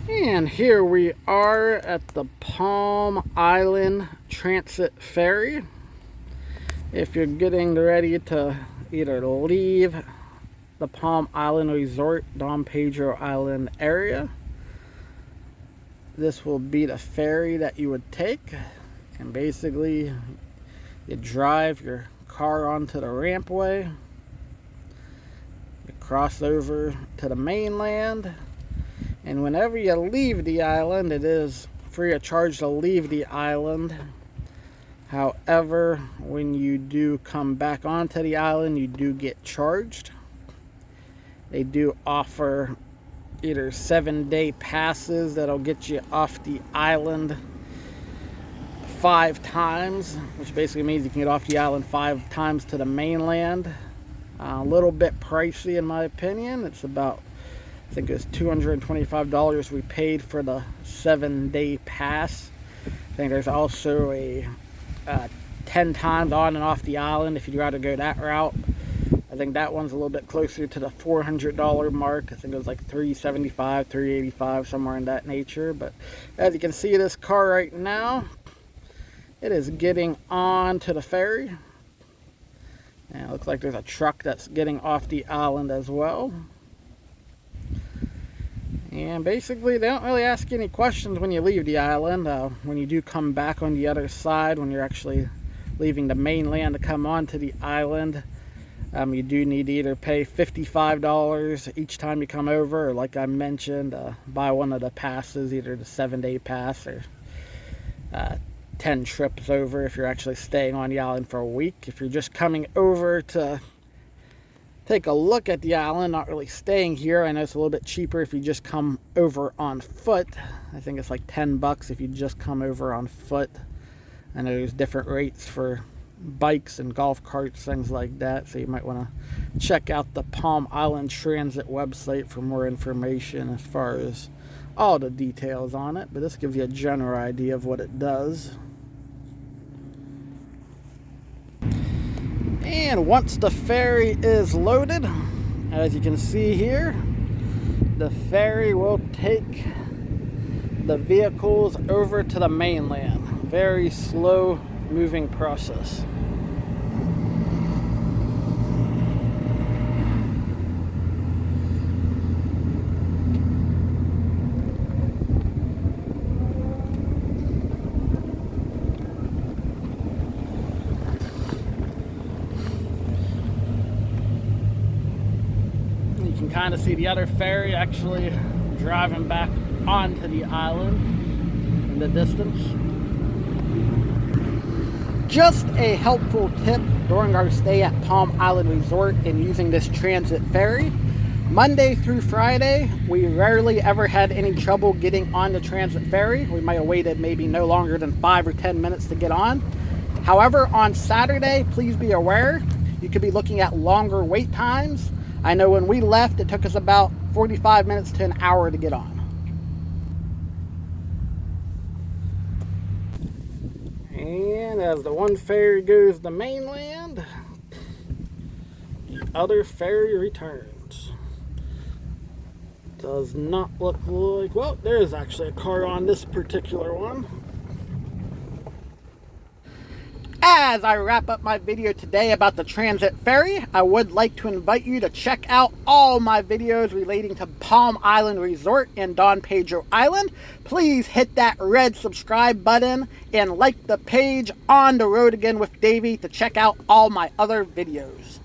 And here we are at the Palm Island Transit Ferry. If you're getting ready to either leave the Palm Island Resort, Don Pedro Island area, this will be the ferry that you would take. And basically, you drive your car onto the rampway, you cross over to the mainland, and whenever you leave the island, it is free of charge to leave the island. However, when you do come back onto the island, you do get charged. They do offer either 7-day passes that'll get you off the island 5 times, which basically means you can get off the island 5 times to the mainland. A little bit pricey in my opinion. It's about, I think it's $225 we paid for the 7-day pass. I think there's also a 10 times on and off the island if you'd rather go that route. I think that one's a little bit closer to the $400 mark. I think it was like $375, $385, somewhere in that nature. But as you can see, this car right now, it is getting on to the ferry. And it looks like there's a truck that's getting off the island as well. And basically, they don't really ask you any questions when you leave the island. When you do come back on the other side, when you're actually leaving the mainland to come onto the island, you do need to either pay $55 each time you come over, or like I mentioned, buy one of the passes, either the 7-day pass or 10 trips over if you're actually staying on the island for a week. If you're just coming over to take a look at the island, not really staying here, I know it's a little bit cheaper if you just come over on foot. I think it's like 10 bucks if you just come over on foot. I know there's different rates for bikes and golf carts, things like that, so you might want to check out the Palm Island Transit website for more information as far as all the details on it, but this gives you a general idea of what it does. And once the ferry is loaded, as you can see here, the ferry will take the vehicles over to the mainland. Very slow moving process. You can kind of see the other ferry actually driving back onto the island in the distance. Just a helpful tip during our stay at Palm Island Resort in using this transit ferry. Monday through Friday, we rarely ever had any trouble getting on the transit ferry. We might have waited maybe no longer than 5 or 10 minutes to get on. However, on Saturday, please be aware, you could be looking at longer wait times. I know when we left, it took us about 45 minutes to an hour to get on. And as the one ferry goes to mainland, the other ferry returns. Does not look like, well, there is actually a car on this particular one. As I wrap up my video today about the transit ferry, I would like to invite you to check out all my videos relating to Palm Island Resort and Don Pedro Island. Please hit that red subscribe button and like the page On the Road Again with Davey to check out all my other videos.